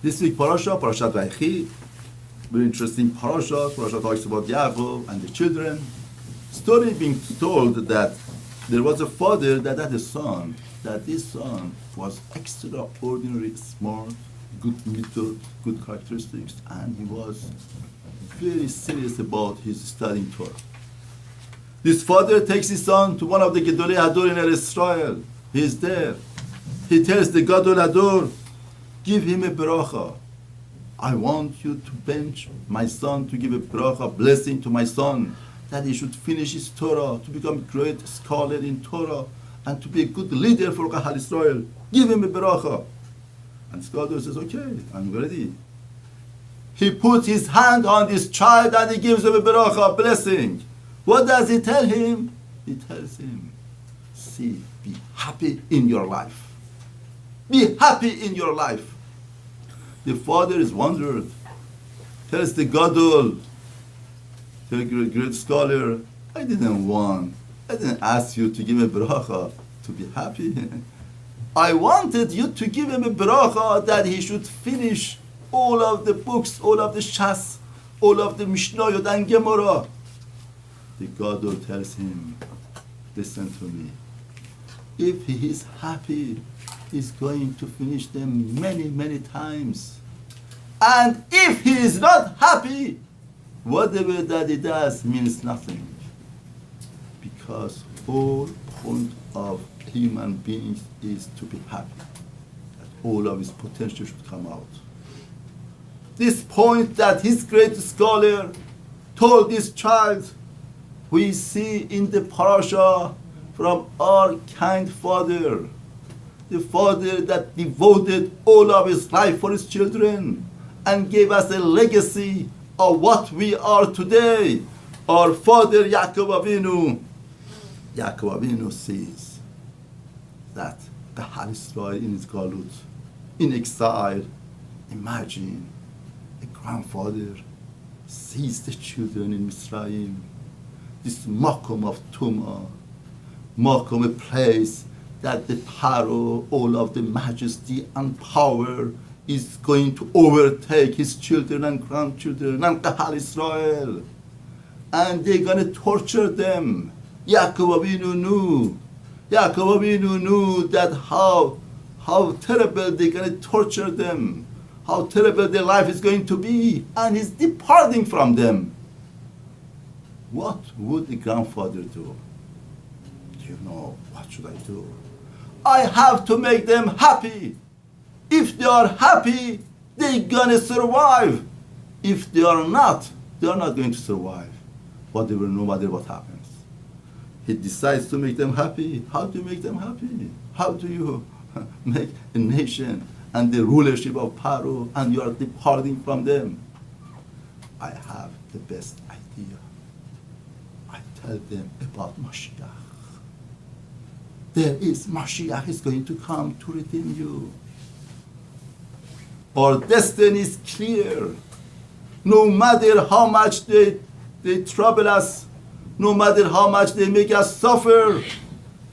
This week Parashat Vayechi, very interesting Parashat talks about Yaakov and the children. Story being told that there was a father that had a son, that this son was extraordinarily smart, good method, good characteristics, and he was very serious about his studying Torah. This father takes his son to one of the Gedolei Hador in Israel. He is there. He tells the Gadol Hador, give him a bracha. I want you to bench my son, to give a bracha, blessing to my son, that he should finish his Torah, to become a great scholar in Torah, and to be a good leader for Kahal Israel. Give him a bracha. And Gadol says, okay, I'm ready. He puts his hand on this child and he gives him a bracha, blessing. What does he tell him? He tells him, see, be happy in your life. Be happy in your life. The father is wondered. Tells the Gadol, the great scholar, I didn't ask you to give a bracha to be happy. I wanted you to give him a bracha that he should finish all of the books, all of the Shas, all of the Mishnayot and Gemara. The Gadol tells him, listen to me. If he is happy, he's going to finish them many, many times. And if he is not happy, whatever that he does means nothing. Because whole point of human beings is to be happy. That all of his potential should come out. This point that his great scholar told this child, we see in the parasha from our kind father, the father that devoted all of his life for his children and gave us a legacy of what we are today. Our father Yaakov Avinu says that Kahal Israel in his galut, in exile, imagine a grandfather sees the children in Mitzrayim, this makom of Tumah, makom, a place that the Paro, all of the majesty and power is going to overtake his children and grandchildren and Kahal Israel. And they're going to torture them. Yaakov Avinu knew that how terrible they're going to torture them, how terrible their life is going to be, and he's departing from them. What would the grandfather do? Do you know, what should I do? I have to make them happy. If they are happy, they're gonna survive. If they are not going to survive. Whatever, no matter what happens. He decides to make them happy. How do you make them happy? How do you make a nation and the rulership of Paro and you are departing from them? I have the best idea. I tell them about Mashiach. There is Mashiach is going to come to redeem you. Our destiny is clear. No matter how much they trouble us, no matter how much they make us suffer,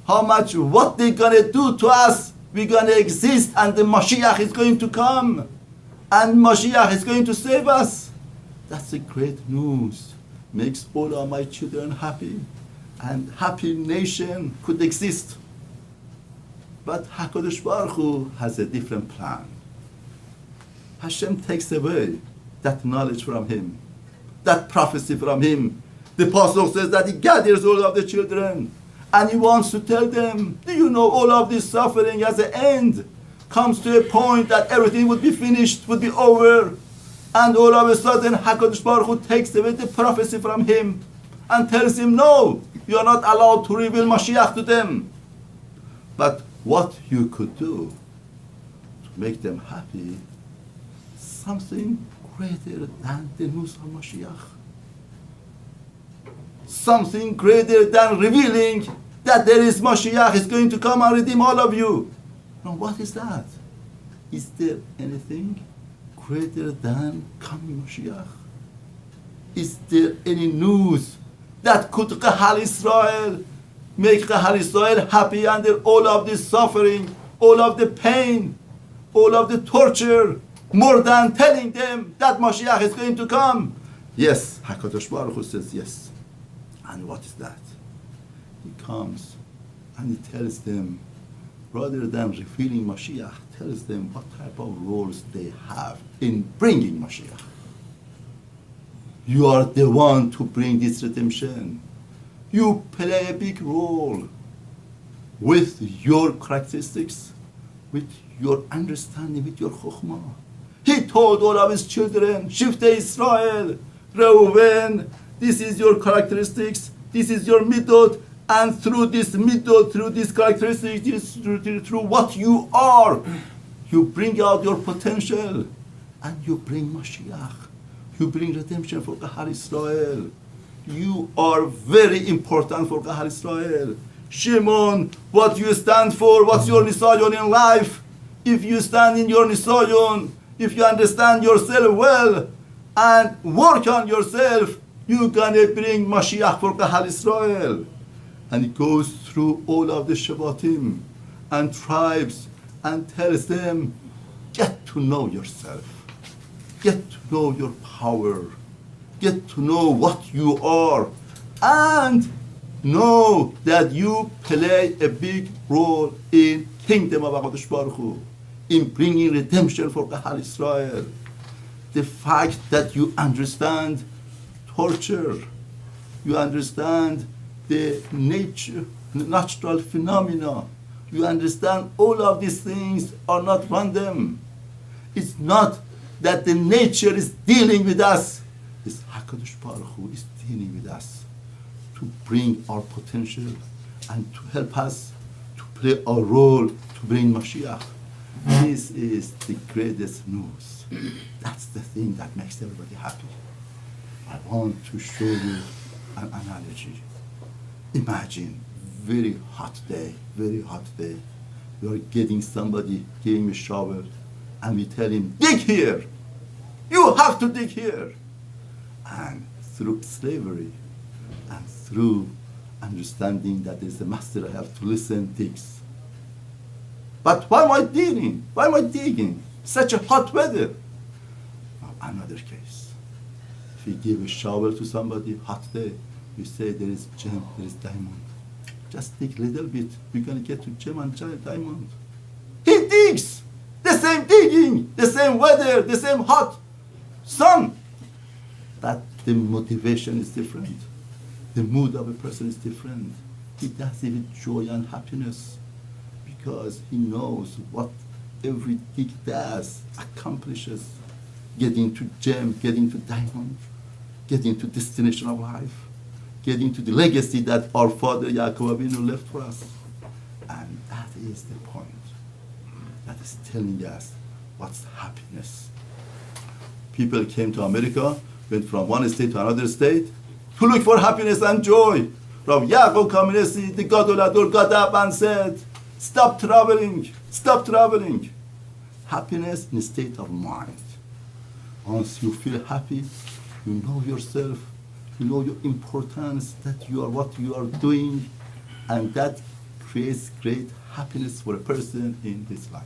what they're gonna do to us, we're gonna exist and the Mashiach is going to come. And Mashiach is going to save us. That's a great news. Makes all of my children happy. And happy nation could exist. But HaKadosh Baruch Hu has a different plan. Hashem takes away that knowledge from him, that prophecy from him. The Pasuk says that he gathers all of the children and he wants to tell them, do you know all of this suffering as an end comes to a point that everything would be finished, would be over, and all of a sudden HaKadosh Baruch Hu takes away the prophecy from him and tells him, no, you are not allowed to reveal Mashiach to them. But what you could do to make them happy, something greater than the news of Mashiach. Something greater than revealing that there is Mashiach is going to come and redeem all of you. Now what is that? Is there anything greater than coming Mashiach? Is there any news that could Kahal Israel make Kahal Israel happy under all of this suffering, all of the pain, all of the torture, more than telling them that Mashiach is going to come. Yes, HaKadosh Baruch Hu says yes. And what is that? He comes and he tells them, rather than revealing Mashiach, tells them what type of roles they have in bringing Mashiach. You are the one to bring this redemption. You play a big role with your characteristics, with your understanding, with your chokhmah. He told all of his children, Shiftei Israel, Reuven, this is your characteristics, this is your midot, and through this midot, through these characteristics, through what you are, you bring out your potential, and you bring Mashiach. You bring redemption for Kahal Israel. You are very important for Kahal Israel. Shimon, what you stand for, what's your nisayon in life? If you stand in your nisayon, if you understand yourself well and work on yourself, you're gonna bring Mashiach for Kahal Israel. And it goes through all of the Shabbatim and tribes and tells them, get to know yourself. Get to know your power. Get to know what you are. And know that you play a big role in kingdom of HaKadosh Baruch Hu, in bringing redemption for Kahal Israel. The fact that you understand torture, you understand the natural phenomena, you understand all of these things are not random. It's not that the nature is dealing with us. It's HaKadosh Baruch Hu is dealing with us to bring our potential and to help us to play our role to bring Mashiach. This is the greatest news. That's the thing that makes everybody happy. I want to show you an analogy. Imagine very hot day. We are getting somebody, giving him a shovel, and we tell him, dig here. You have to dig here. And through slavery and through understanding that there's a master, I have to listen, digs. But why am I digging? Why am I digging? Such a hot weather. Now, another case. If we give a shovel to somebody, hot day, we say there is gem, there is diamond. Just dig a little bit, we're going to get to gem and diamond. He digs! The same digging, the same weather, the same hot sun. But the motivation is different. The mood of a person is different. He does it with joy and happiness because he knows what every dig does, accomplishes. Getting to gem, getting to diamond, getting to destination of life, getting to the legacy that our father Yaakov Avinu left for us. And that is the point. That is telling us what's happiness. People came to America, went from one state to another state to look for happiness and joy. Rav Yaakov Kamenetsky, the Gadol Ador, got up and said, stop traveling, stop traveling. Happiness in a state of mind. Once you feel happy, you know yourself, you know your importance, that you are what you are doing, and that creates great happiness for a person in this life.